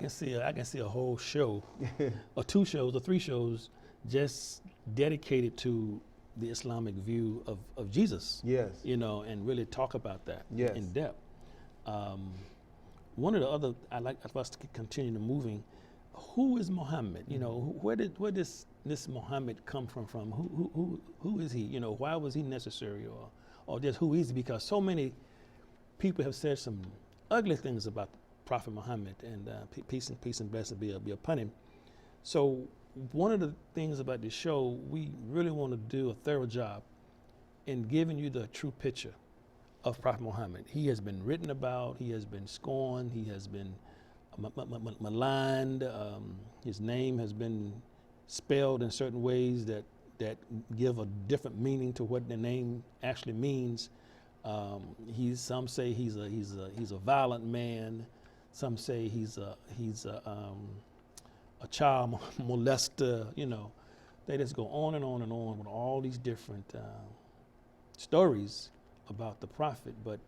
I can see a whole show, or 2 shows, or 3 shows, just dedicated to the Islamic view of Jesus. Yes. You know, and really talk about that Yes. in depth. One of the other I'd like for us to continue moving. Who is Muhammad? You know, where does this Muhammad come from? Who is he? You know, why was he necessary, or just who is he? Because so many people have said some ugly things about Prophet Muhammad, and peace and blessing be upon him. So one of the things about this show, we really want to do a thorough job in giving you the true picture of Prophet Muhammad. He has been written about, he has been scorned, he has been maligned, his name has been spelled in certain ways that give a different meaning to what the name actually means. Some say he's a violent man. Some say he's a child molester. You know, they just go on and on and on with all these different stories about the prophet. But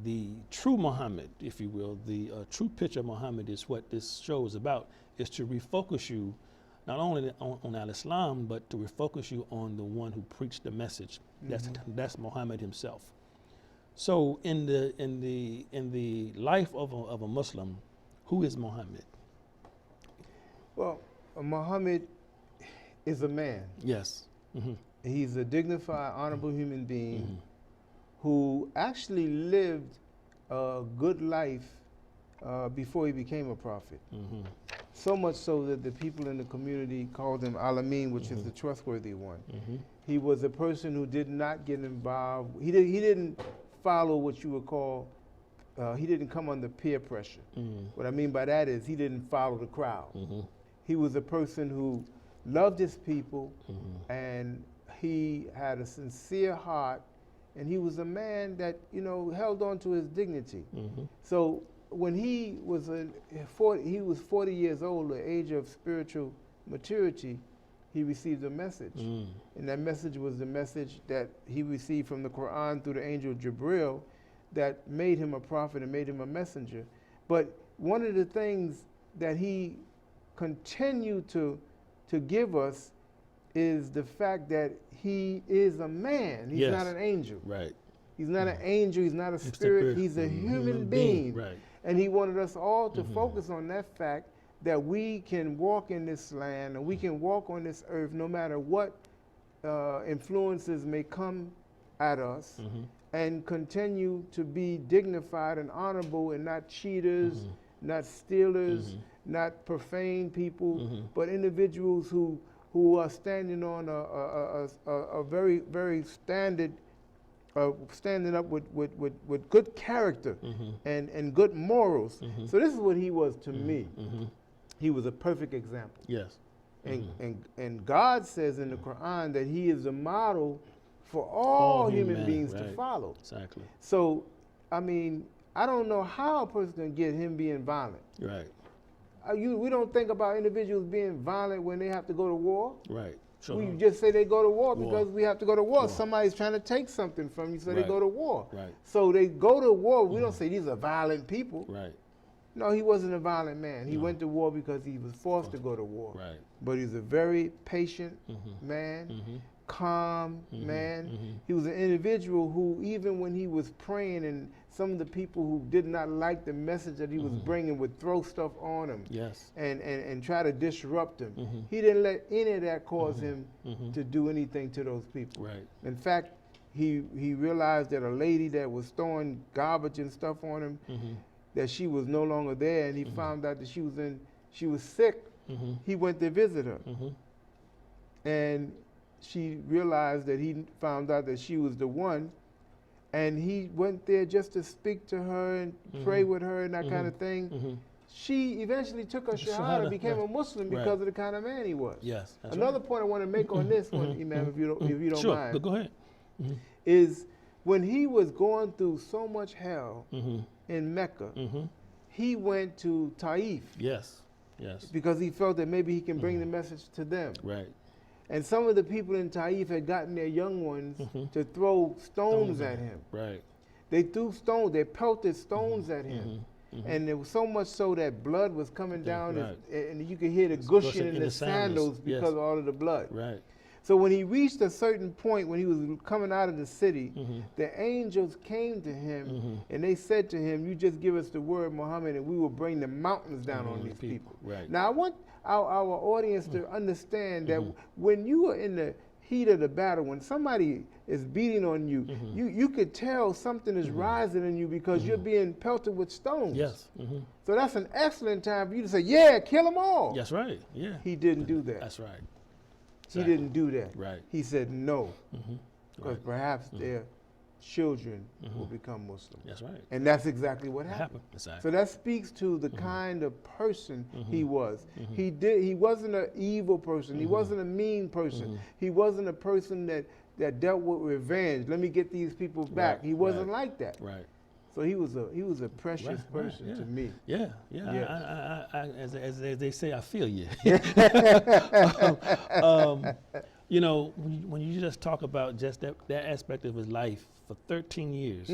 the true Muhammad, if you will, the true picture of Muhammad is what this show is about, is to refocus you not only on al-Islam, but to refocus you on the one who preached the message. That's Muhammad himself. So in the life of a Muslim, who is Muhammad? Well, Muhammad is a man. Yes. He's a dignified, honorable human being who actually lived a good life before he became a prophet. So much so that the people in the community called him Alameen, which is the trustworthy one. He was a person who did not get involved. He didn't follow what you would call, he didn't come under peer pressure. What I mean by that is he didn't follow the crowd. He was a person who loved his people, and he had a sincere heart, and he was a man that, you know, held on to his dignity. So when he was 40 years old, the age of spiritual maturity, he received a message. And that message was the message that he received from the Quran through the angel Jibril that made him a prophet and made him a messenger. But one of the things that he continued to give us is the fact that he is a man. He's not an angel. Right. He's not an angel. He's not a spirit. He's a human being. Right. And he wanted us all to focus on that fact that we can walk in this land and we can walk on this earth no matter what influences may come at us, and continue to be dignified and honorable and not cheaters, not stealers, not profane people, but individuals who are standing on a very, very standing up with good character and good morals. So this is what he was to me. He was a perfect example. Yes. And God says in the Quran that he is a model for all human beings to follow. Exactly. So, I mean, I don't know how a person can get him being violent. Right. We don't think about individuals being violent when they have to go to war. Right. We just say they go to war because we have to go to war. Somebody's trying to take something from you, so they go to war. Right. So they go to war. We don't say these are violent people. Right. No, he wasn't a violent man. He went to war because he was forced to go to war. Right. But he's a very patient man, calm man. He was an individual who, even when he was praying and some of the people who did not like the message that he was bringing would throw stuff on him and try to disrupt him. He didn't let any of that cause him to do anything to those people. Right. In fact, he realized that a lady that was throwing garbage and stuff on him, that she was no longer there, and he found out that she was sick. He went to visit her. And she realized that he found out that she was the one, and he went there just to speak to her and pray with her and that kind of thing. She eventually took her shahada, became a Muslim because of the kind of man he was. Yes. Another point I want to make on this one, Imam, if you don't sure, mind, go ahead. is when he was going through so much hell in Mecca, he went to Taif. Yes. Because he felt that maybe he can bring the message to them. Right. And some of the people in Taif had gotten their young ones to throw stones at him. Right. They threw stones, they pelted stones at him. and it was so much so that blood was coming down, right. and you could hear the It's gushing in the sandals yes. because of all of the blood. Right. So when he reached a certain point, when he was coming out of the city, the angels came to him and they said to him, "You just give us the word, Muhammad, and we will bring the mountains down on these people." Right. Now I want our audience to understand that when you are in the heat of the battle, when somebody is beating on you, you could tell something is rising in you because you're being pelted with stones. Yes. So that's an excellent time for you to say, "Yeah, kill them all." That's right. Yeah. He didn't do that. That's right. He didn't do that. Right. He said no, because Right. perhaps their children will become Muslim. That's right. And that's exactly what It happened. Exactly. So that speaks to the kind of person he was. He wasn't an evil person. He wasn't a mean person. He wasn't a person that dealt with revenge. Let me get these people back. Right, He wasn't right. like that. Right. So he was a precious Right, person yeah. to me. Yeah, yeah. Yeah. As they say, I feel you. You know, when you just talk about just that aspect of his life, for 13 years,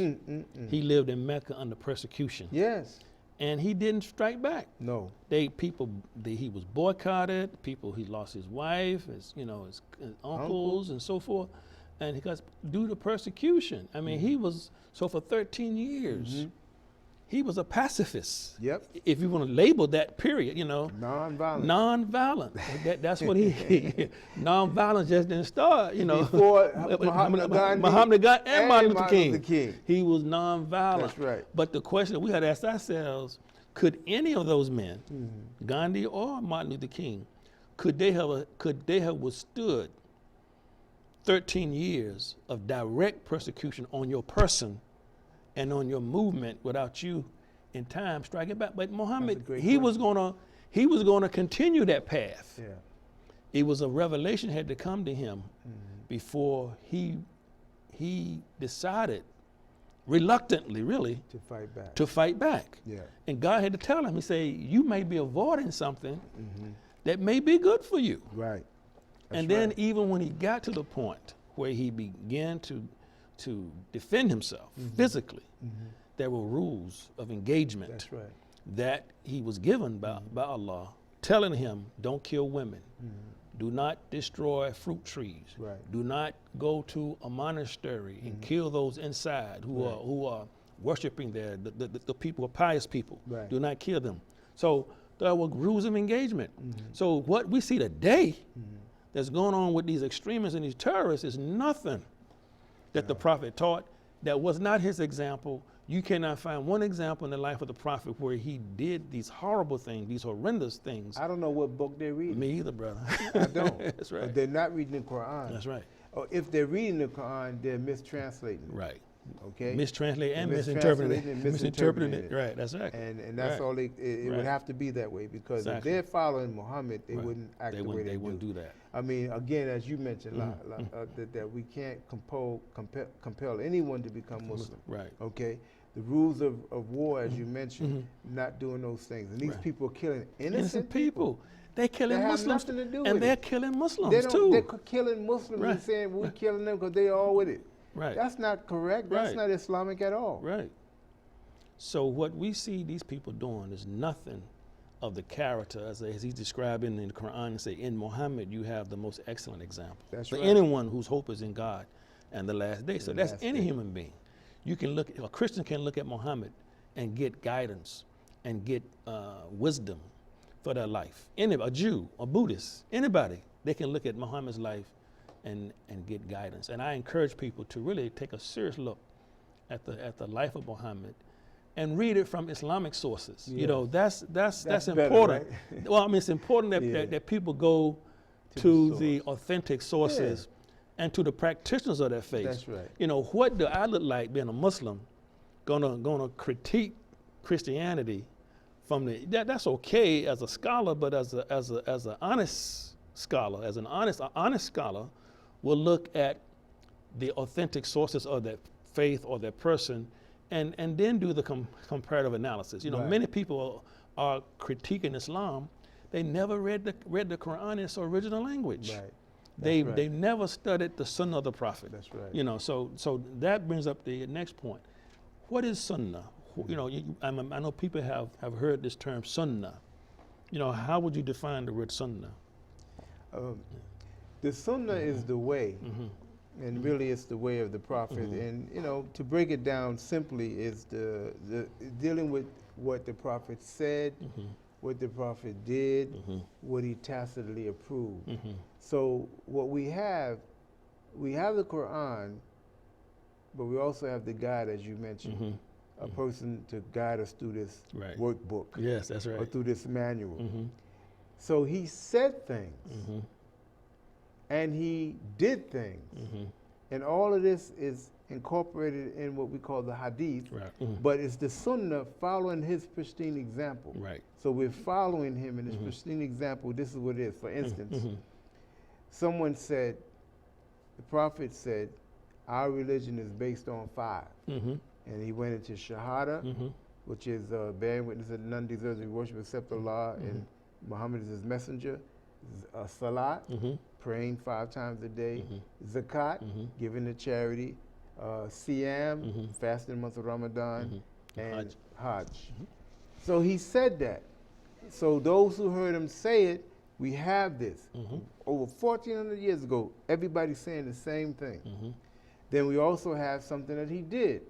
he lived in Mecca under persecution, Yes. and he didn't strike back. No. He was boycotted. He lost his wife, his uncles, and so forth, and because due to persecution. I mean, he was for 13 years. He was a pacifist. Yep. If you want to label that period, Nonviolent. Nonviolent. That's what he. Nonviolence just didn't start. Before Muhammad Gandhi Muhammad Gandhi and Martin Luther Martin King. He was nonviolent. That's right. But the question that we had to ask ourselves: could any of those men, Gandhi or Martin Luther King, could they have withstood 13 years of direct persecution on your person and on your movement without you in time striking back? But Muhammad, he was gonna continue that path. Yeah. It was a revelation had to come to him before he decided, reluctantly really, To fight back. Yeah. Yeah. And God had to tell him, he said, you may be avoiding something that may be good for you. Right. And then even when he got to the point where he began to defend himself physically, there were rules of engagement That's right. that he was given by Allah, telling him, don't kill women, do not destroy fruit trees, Right. do not go to a monastery and kill those inside who are worshiping there, the people, pious people. Right. Do not kill them. So there were rules of engagement. So what we see today that's going on with these extremists and these terrorists is nothing that the prophet taught. That was not his example. You cannot find one example in the life of the prophet where he did these horrible things, these horrendous things. I don't know what book they're reading. Me either, brother. I don't. That's right. But they're not reading the Quran. That's right. Or if they're reading the Quran, they're mistranslating it. Right. Okay. Mistranslate and They're misinterpreting mistranslating it. and Misinterpreting misinterpreting it. Right. That's right. And that's Right. all it would Right. have to be that way, because Exactly. if they're following Muhammad, they Right. wouldn't act They the way wouldn't. They wouldn't do. do that. I mean, again, as you mentioned, that we can't compel anyone to become Muslim. Right. Okay. The rules of war, as you mentioned, not doing those things. And these Right. people are killing Innocent people. They're killing They have Muslims. nothing to do and with they're it. killing Muslims They're too. killing Muslims Right. and saying we're killing them because they're all with it. Right. That's not correct. That's Right. not Islamic at all. Right. So what we see these people doing is nothing of the character as he's describing in the Quran, and say, in Muhammad you have the most excellent example. That's for right. anyone whose hope is in God and the last day. So The that's last any day. human being. You can look, a Christian can look at Muhammad and get guidance and get wisdom for their life. A Jew, a Buddhist, anybody, they can look at Muhammad's life and get guidance. And I encourage people to really take a serious look at the life of Muhammad and read it from Islamic sources. You know, that's better, important. right? Well, I mean, it's important that, Yeah. that people go To to the the authentic sources and to the practitioners of their faith. That's right. You know, what do I look like being a Muslim, gonna critique Christianity from that's okay as a scholar, but as an honest scholar, as an honest scholar, will look at the authentic sources of that faith or that person, and then do the comparative analysis. You know, Right. many people are critiquing Islam. They never read the Quran in its original language. Right. They That's right. they never studied the Sunnah of the Prophet. That's right. You know, so that brings up the next point. What is Sunnah? You know, I know people have heard this term sunnah. You know, how would you define the word sunnah? The sunnah is the way, and really it's the way of the prophet. And you know, to break it down simply, is the dealing with what the prophet said, what the prophet did, what he tacitly approved. So what we have the Quran, but we also have the guide, as you mentioned, a person to guide us through this workbook. Yes, that's right. Or through this manual. So he said things, and he did things, and all of this is incorporated in what we call the hadith, but it's the sunnah following his pristine example. Right. So we're following him in his pristine example. This is what it is. For instance, someone said, the prophet said, our religion is based on 5. And he went into Shahada, which is bearing witness that none deserves to be worshipped except Allah, and Muhammad is his messenger. Salat, praying 5 times a day. Zakat, giving to charity. Siyam, fasting the month of Ramadan. And Hajj. So he said that. So those who heard him say it, we have this. Over 1,400 years ago, everybody's saying the same thing. Then we also have something that he did.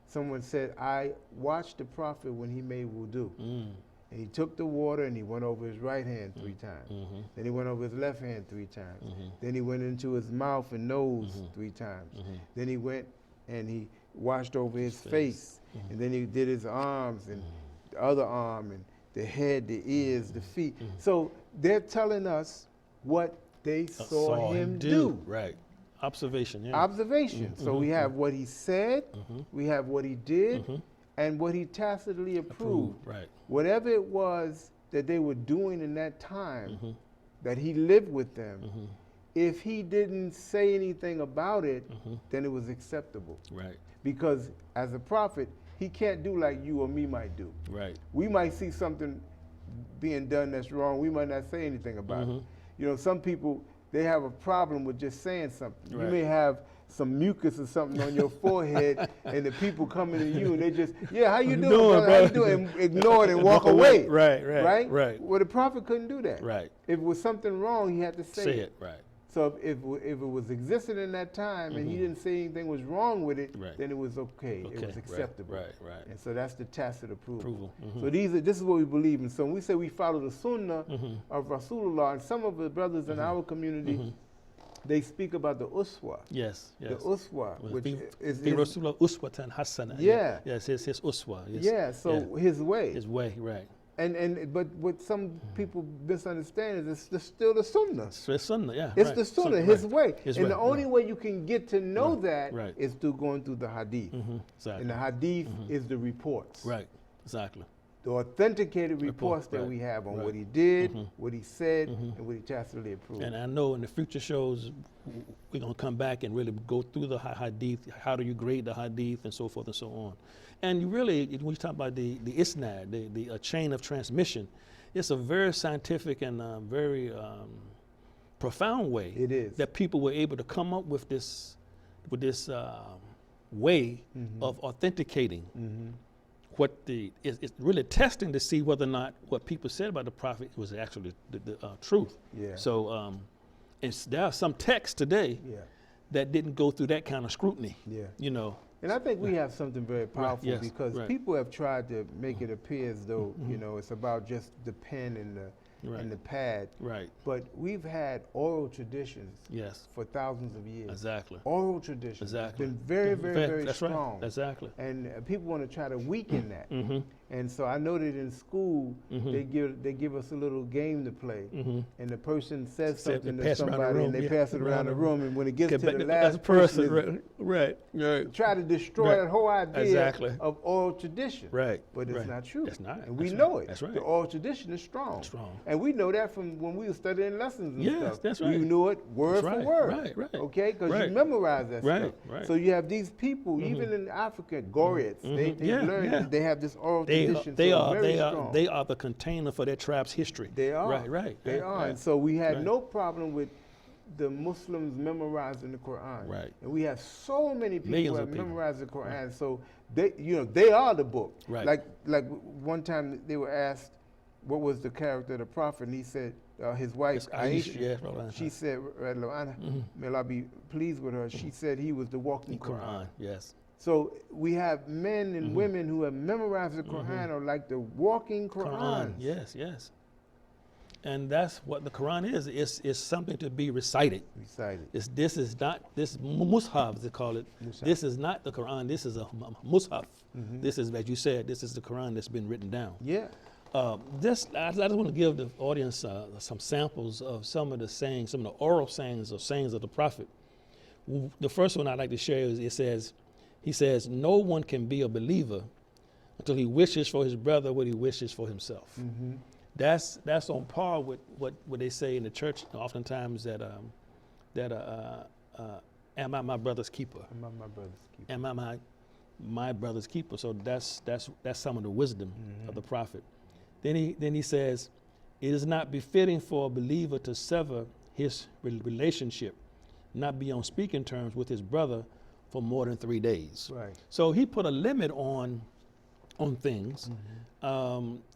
Someone said, I watched the prophet when he made wudu. And he took the water and he went over his right hand 3 times. Then he went over his left hand 3 times. Then he went into his mouth and nose 3 times. Then he went and he washed over his face. And then he did his arms and the other arm and the head, the ears, the feet. So they're telling us what they saw him do. Right. Observation, yeah. Observation. So we have what he said, we have what he did, and what he tacitly approved. Right. Whatever it was that they were doing in that time, that he lived with them, if he didn't say anything about it, then it was acceptable. Right. Because as a prophet, he can't do like you or me might do. Right. We might see something being done that's wrong, we might not say anything about it. You know, some people, they have a problem with just saying something. Right. You may have some mucus or something on your forehead, and the people coming to you, and they just, yeah, how you doing, brother? How you doing? And ignore it and walk away. Right. Well, the prophet couldn't do that. Right. If it was something wrong, he had to say it. Right. So if it was existing in that time and he didn't say anything was wrong with it, then it was okay. It was acceptable. Right. And so that's the tacit approval. Mm-hmm. So this is what we believe in. So when we say we follow the sunnah of Rasulullah, and some of the brothers in our community, they speak about the uswa. Yes. The uswa, which is Rasulullah uswatan hasana. Yeah. Yes, his uswa. Yes. Yeah, so his way. His way, right. But what some people misunderstand is it's still the sunnah. It's the sunnah, yeah. It's the sunnah, his way. His and way, the only way you can get to know that Right. is through going through the hadith. Exactly. And the hadith is the reports. Right, exactly. The authenticated reports that we have on what he did, what he said, and what he tacitly approved. And I know in the future shows, we're going to come back and really go through the hadith, how do you grade the hadith, and so forth and so on. And you really, when you talk about the isnad, the chain of transmission, it's a very scientific and very profound way It is. that people were able to come up with this way of authenticating what it's really testing to see whether or not what people said about the prophet was actually the truth. Yeah. So there are some texts today that didn't go through that kind of scrutiny. Yeah. You know. And I think we have something very powerful yes, because people have tried to make it appear as though, you know, it's about just the pen and the pad. Right. But we've had oral traditions for thousands of years. Exactly. Oral traditions. Exactly. Been very, very, very That's strong. Right. Exactly. And people want to try to weaken that. And so I know that in school they give us a little game to play, and the person says something to somebody, and they pass it around the room, and when it gets to the last person, right, try to destroy that whole idea of oral tradition. Right. But it's not true. It's not. And we know it. That's right. The oral tradition is strong. And we know that from when we were studying lessons and stuff. That's right. You knew it word for word. Right. Okay? Because you memorize that stuff. Right. So you have these people, even in Africa, Goriets, they learn, they have this oral tradition. They are the container for their tribe's history. They are. Right. They are. And so we had no problem with the Muslims memorizing the Quran. Right. And we have so many people Millions who of have people. memorized the Quran. So they are the book. Right. Like one time they were asked, what was the character of the Prophet? And he said, his wife, It's Aisha, yes, Roland. she said, may Allah be pleased with her, she said he was the walking Quran. Quran, yes. So we have men and women who have memorized the Quran or like the walking Quran. Yes, yes. And that's what the Quran is. It's something to be recited. Recited. This is not, this mushaf, they call it. Mushaf. This is not the Quran. This is a mushaf. This is, as you said, this is the Quran that's been written down. Yeah. I just want to give the audience some samples of some of the sayings, some of the oral sayings of the Prophet. The first one I'd like to share is he says, no one can be a believer until he wishes for his brother what he wishes for himself. That's on par with what they say in the church oftentimes that am I my brother's keeper? Am I my brother's keeper? Am I my brother's keeper? So that's some of the wisdom of the Prophet. Then he says, it is not befitting for a believer to sever his relationship, not be on speaking terms with his brother for more than 3 days. Right. So he put a limit on things.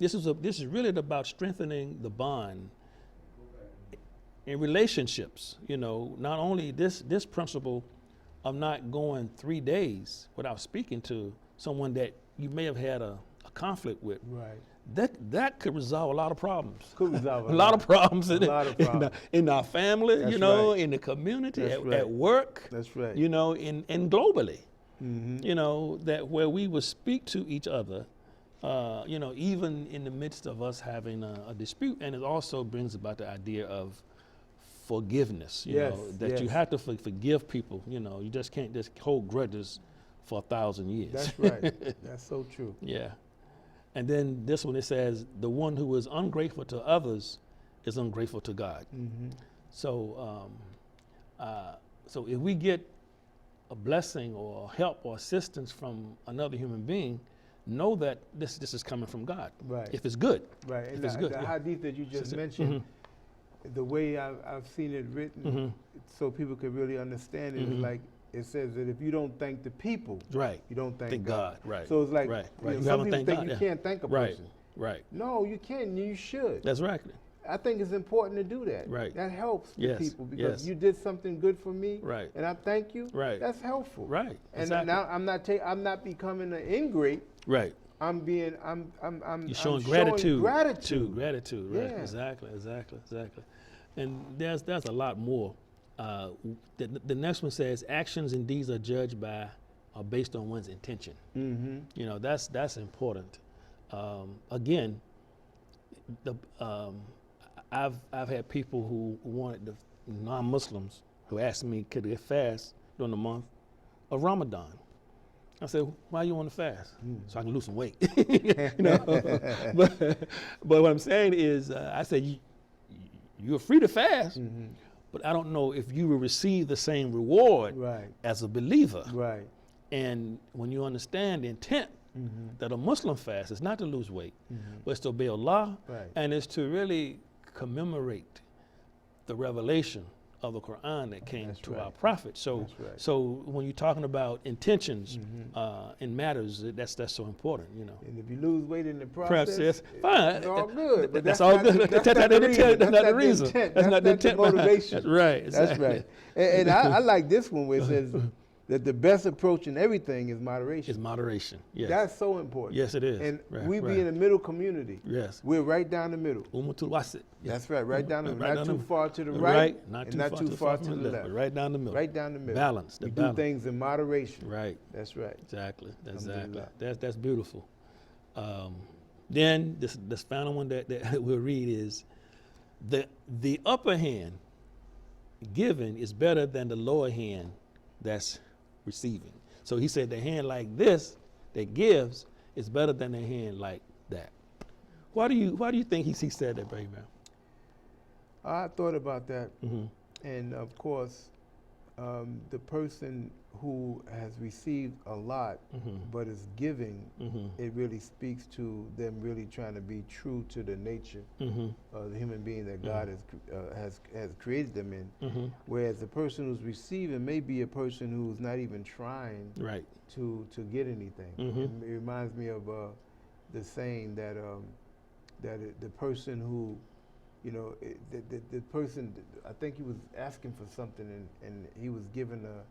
This is really about strengthening the bond in relationships. You know, not only this principle of not going 3 days without speaking to someone that you may have had a conflict with. Right. That could resolve a lot of problems. Could resolve a lot of problems in our family, That's you know, right. in the community, That's right. at work. That's right. You know, and globally. You know, that where we would speak to each other, you know, even in the midst of us having a dispute. And it also brings about the idea of forgiveness, you know, that you have to forgive people. You know, you just can't just hold grudges for 1,000 years. That's right. That's so true. Yeah. And then this one, it says, the one who is ungrateful to others is ungrateful to God. So, so if we get a blessing or help or assistance from another human being, know that this is coming from God. Right. If it's good. Right. If And it's good. the Yeah. hadith that you just mentioned, the way I've seen it written, so people could really understand it, is like, it says that if you don't thank the people, Right. you don't thank God. Right. So it's like, Right. you Right. know, You some haven't people thanked think God, you yeah. can't thank a Right. person. Right. No, you can and you should. That's right. I think it's important to do that. Right. That helps Yes, people because yes. you did something good for me. Right. And I thank you. Right. That's helpful. Right. And Exactly. now I'm not becoming an ingrate. Right. I'm You're showing gratitude. Right. Yeah. Exactly. And there's a lot more. The next one says actions and deeds are judged by are based on one's intention. You know, that's important. Again, I've had people who wanted non-Muslims who asked me could they fast during the month of Ramadan. I said, why you want to fast? So I can lose some weight. You know? but what I'm saying is, I said, you're free to fast, but I don't know if you will receive the same reward as a believer. Right. And when you understand the intent that a Muslim fast is not to lose weight, but it's to obey Allah, and it's to really commemorate the revelation of the Quran that came to our prophet. So, so when you're talking about intentions in matters, that's so important, you know. And if you lose weight in the process, fine. it's all good. But that's all good. That's not the reason. That's not the intent. Motivation. That's right. Exactly. That's right. And I like this one where it says that the best approach in everything is moderation. Is moderation. Yes. That's so important. Yes, it is. And we be in the middle community. Yes. We're right down the middle. Ummatul wasit. That's right. Right down the middle. Right Not down too the far to the right, right, not and too far to the left. left. But right down the middle. Right down the middle. Balance. We balance. do things in moderation. Right. That's right. Exactly. Alhamdulillah. That's beautiful. Then this final one that we'll read is the upper hand giving is better than the lower hand that's receiving. So he said the hand like this that gives is better than the hand like that. Why do you think he said that, baby? I thought about that, and of course, the person who has received a lot but is giving, it really speaks to them really trying to be true to the nature of the human being that God has created them in. Whereas the person who's receiving may be a person who's not even trying to get anything. It reminds me of the saying that the person who, you know, the person, I think he was asking for something and he was given a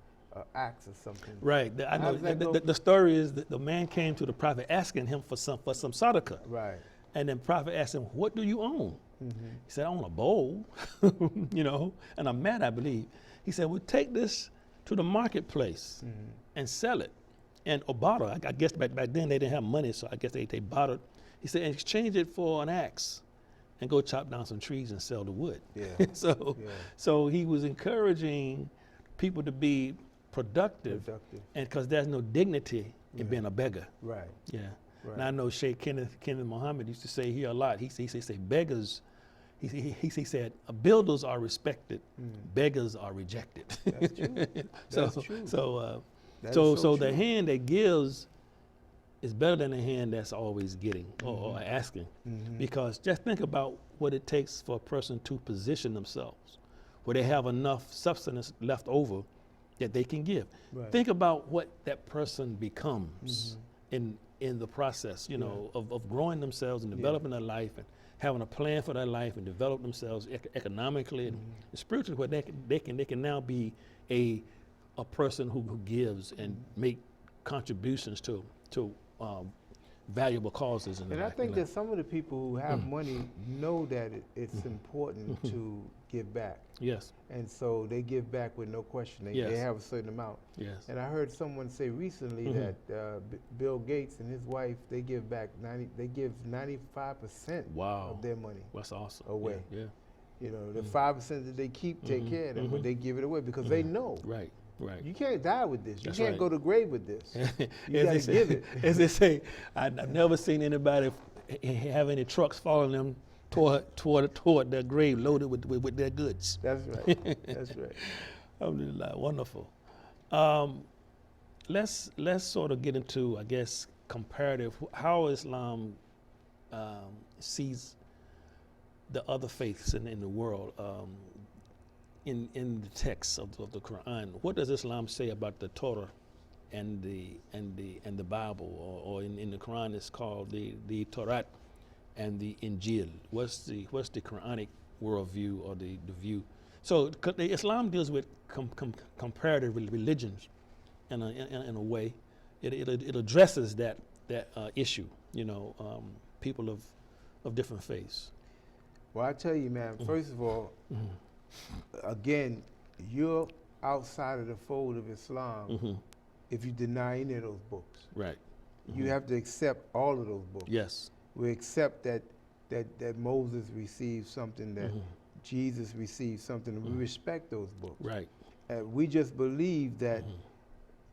axe or something. Right. I know. The story is that the man came to the prophet asking him for some sadaqah. Right. And then prophet asked him, "What do you own?" He said, "I own a bowl," you know, and a mat, I believe. He said, "Well, take this to the marketplace and sell it." And or barter. I guess back then they didn't have money, so I guess they bartered. He said, "And exchange it for an axe and go chop down some trees and sell the wood." Yeah. So he was encouraging people to be productive. And because there's no dignity in being a beggar. Right. Yeah. Right. And I know Sheikh Kenneth Muhammad used to say here a lot. He say beggars. He said builders are respected, beggars are rejected. That's true. That's true. So the hand that gives is better than the hand that's always getting or asking, because just think about what it takes for a person to position themselves, where they have enough substance left over that they can give. Right. Think about what that person becomes in the process, you know, of growing themselves and developing their life and having a plan for their life and develop themselves economically and spiritually, where they can now be a person who gives and make contributions to valuable causes. And I think that some of the people who have money know that it's important to give back. Yes. And so they give back with no question. They have a certain amount. Yes. And I heard someone say recently that Bill Gates and his wife, they give 95% of their money. That's awesome. Away. Yeah. You know, the 5% that they keep take care of them, but they give it away because they know. Right. Right. You can't die with this. That's you can't right. go to the grave with this. You As got they to give it. As they say, I've never seen anybody have any trucks following them toward their grave loaded with their goods. That's right. That's right. Alhamdulillah, wonderful. Let's sort of get into, I guess, comparative how Islam sees the other faiths in the world. In the text of the Quran, what does Islam say about the Torah and the Bible, or in the Quran it's called the Torah and the Injil? What's the Quranic worldview or the view? So Islam deals with comparative religions in a way. It addresses that issue. You know, people of different faiths. Well, I tell you, man. First of all. Again, you're outside of the fold of Islam if you deny any of those books. Right. You have to accept all of those books. Yes. We accept that Moses received something, that Jesus received something, and we respect those books. Right. And we just believe that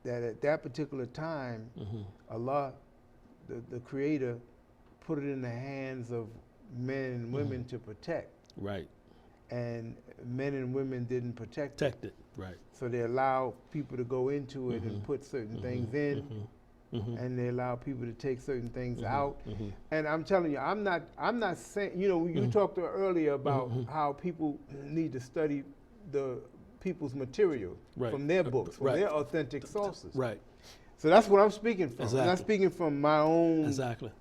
at that particular time, Allah, the Creator, put it in the hands of men and women to protect. Right. And men and women didn't protect it. Right. So they allow people to go into it and put certain things in, and they allow people to take certain things out. And I'm telling you, I'm not saying, you know, you talked earlier about how people need to study the people's material from their books, from their authentic sources. Right. So that's what I'm speaking from. Exactly. I'm not speaking from my own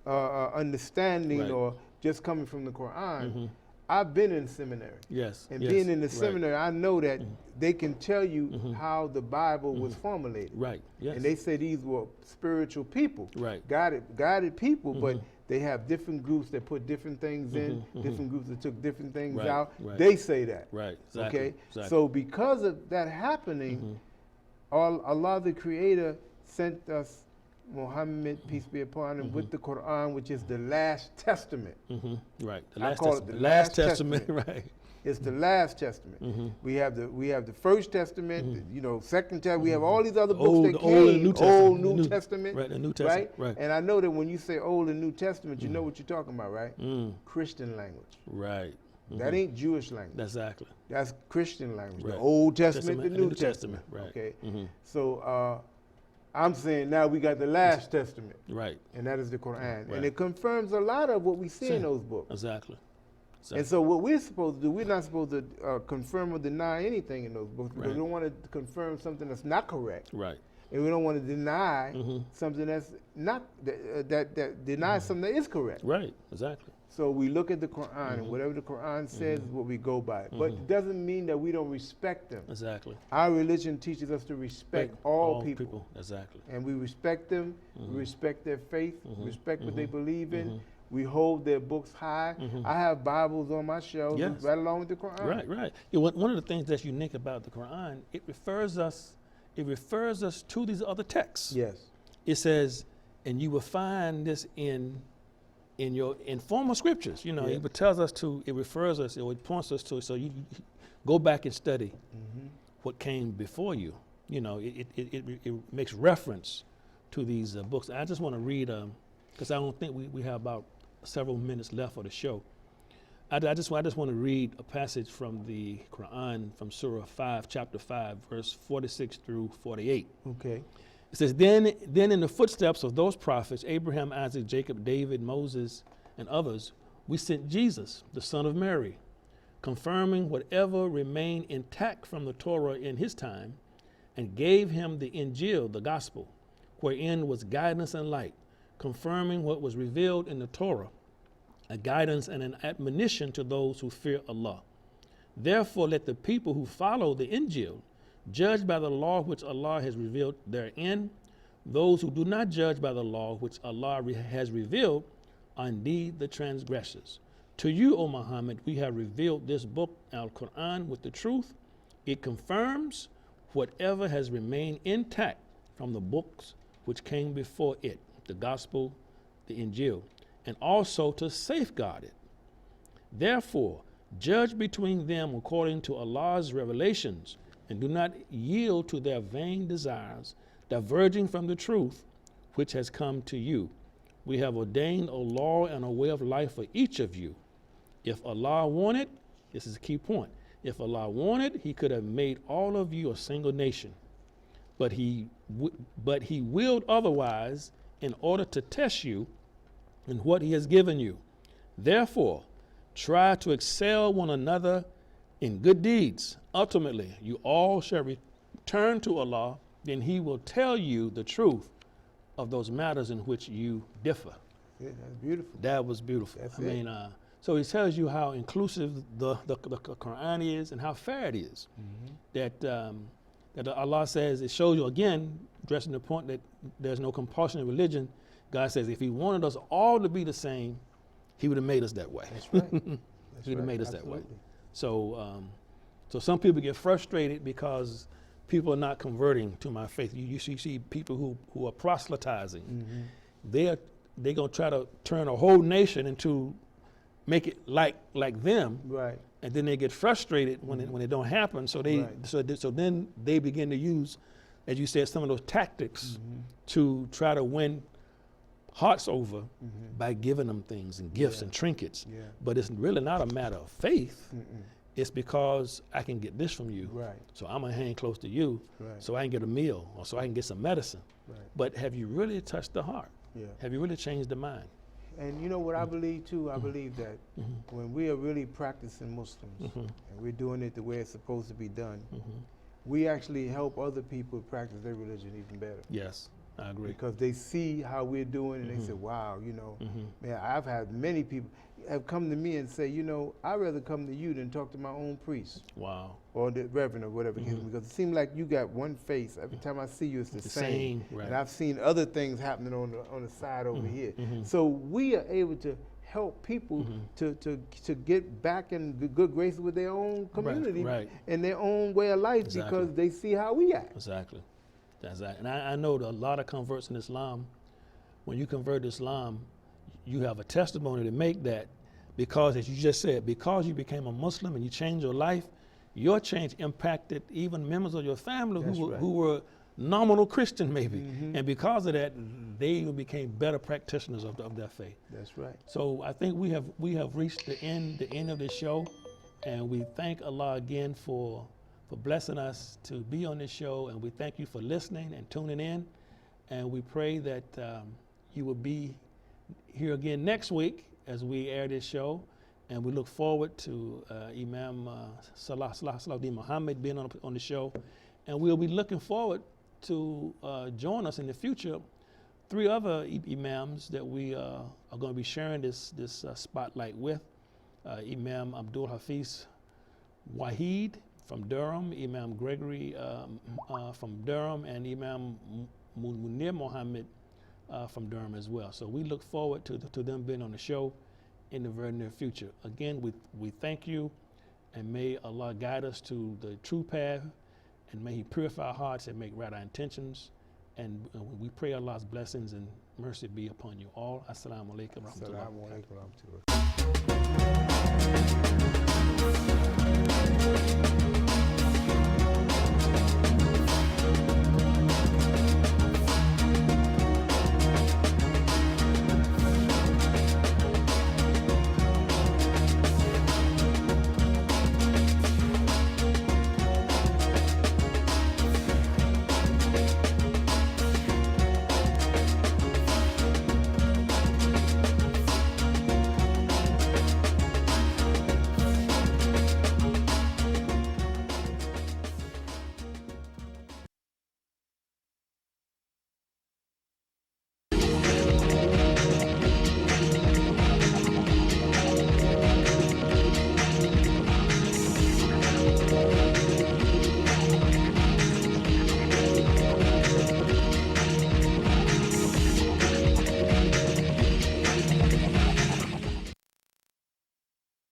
understanding or just coming from the Quran. I've been in seminary. Yes. And being in the seminary, I know that they can tell you how the Bible was formulated. Right. Yes. And they say these were spiritual people. Right. Guided people, but they have different groups that put different things in, different groups that took different things out. Right. They say that. Right. Exactly. Okay? Exactly. So because of that happening, Allah the Creator sent us Muhammad, peace be upon him, with the Quran, which is the last testament. Right. I call it the last testament. Right. It's the last testament. We have the first testament, you know, second testament. We have all these other books that came, Old New Testament. Right, the New Testament. Right. And I know that when you say Old and New Testament, you know what you're talking about, right? Christian language. Right. That ain't Jewish language. Exactly. That's Christian language. Right. The Old Testament, Testament the and New Testament. Right. Okay. Mhm. So I'm saying now we got the last testament, Right. and that is the Quran. Right. And it confirms a lot of what we see in those books. Exactly. And so what we're supposed to do, we're not supposed to confirm or deny anything in those books, because Right. we don't want to confirm something that's not correct. Right. And we don't want to deny Mhm. something that's not, that denies something that is correct. Right. Exactly. So we look at the Quran, and whatever the Quran says is what we go by. But it doesn't mean that we don't respect them. Exactly. Our religion teaches us to respect all people. Exactly. And we respect them, we respect their faith, respect what they believe in. Mhm. We hold their books high. I have Bibles on my shelves Yes. right along with the Quran. Right. Right. Yeah, one of the things that's unique about the Quran, it refers us to these other texts. Yes. It says, and you will find this in formal scriptures. You know, Yeah. it tells us to. It refers us. It points us to. So you go back and study what came before you. You know, it makes reference to these books. I just want to read, because I don't think we have about several minutes left for the show. I just want to read a passage from the Quran, from Surah 5, chapter 5, verse 46 through 48. Okay. It says, then in the footsteps of those prophets, Abraham, Isaac, Jacob, David, Moses, and others, we sent Jesus, the son of Mary, confirming whatever remained intact from the Torah in his time, and gave him the Injil, the gospel, wherein was guidance and light, confirming what was revealed in the Torah, a guidance and an admonition to those who fear Allah. Therefore, let the people who follow the Injil judge by the law which Allah has revealed therein. Those who do not judge by the law which Allah has revealed are indeed the transgressors. To you, O Muhammad, we have revealed this book, Al-Quran, with the truth. It confirms whatever has remained intact from the books which came before it, the gospel, the Injil, and also to safeguard it. Therefore, judge between them according to Allah's revelations, and do not yield to their vain desires, diverging from the truth which has come to you. We have ordained a law and a way of life for each of you. If Allah wanted, this is a key point, if Allah wanted, he could have made all of you a single nation. But he willed otherwise in order to test you in what he has given you. Therefore, try to excel one another in good deeds. Ultimately, you all shall return to Allah, then he will tell you the truth of those matters in which you differ. Yeah, that's beautiful. That was beautiful. That's I it. mean, so he tells you how inclusive the Quran is and how fair it is. That Allah says, it shows you again, addressing the point that there's no compulsion in religion. God says if he wanted us all to be the same, he would have made us that way. That's right. That's He would have right. made us that way. Absolutely. So some people get frustrated because people are not converting to my faith. You see people who are proselytizing. They're gonna try to turn a whole nation into, make it like them, Right. and then they get frustrated when it don't happen. So then they begin to use, as you said, some of those tactics to try to win hearts over by giving them things and gifts and trinkets. Yeah. But it's really not a matter of faith. It's because I can get this from you. Right. So I'm gonna hang close to you, Right. so I can get a meal or so I can get some medicine. Right. But have you really touched the heart? Yeah. Have you really changed the mind? And you know what I believe too? I believe that when we are really practicing Muslims and we're doing it the way it's supposed to be done, we actually help other people practice their religion even better. Yes, I agree. Because they see how we're doing and they say, wow, you know, man, I've had many people have come to me and say, you know, I'd rather come to you than talk to my own priest Wow. or the reverend or whatever, because it seems like you got one face. Every time I see you, it's the same. Right. And I've seen other things happening on the side over here. So we are able to help people to get back in the good graces with their own community right. and their own way of life because they see how we act. Exactly. And I know that a lot of converts in Islam, when you convert to Islam, you have a testimony to make that because, as you just said, because you became a Muslim and you changed your life, your change impacted even members of your family who were nominal Christian maybe. And because of that, they became better practitioners of their faith. That's right. So I think we have reached the end of this show. And we thank Allah again for blessing us to be on this show. And we thank you for listening and tuning in. And we pray that you will be here again next week as we air this show. And we look forward to Imam Salahuddin Muhammad being on the show. And we'll be looking forward to join us in the future 3 other imams that we are going to be sharing this spotlight with. Imam Abdul Hafiz Wahid from Durham, Imam Gregory from Durham, and Imam Munir Muhammad from Durham as well. So we look forward to them being on the show in the very near future. Again, we thank you, and may Allah guide us to the true path, and may He purify our hearts and make right our intentions. And we pray Allah's blessings and mercy be upon you all. Assalamu alaikum wa rahmatullahi wa barakatuh.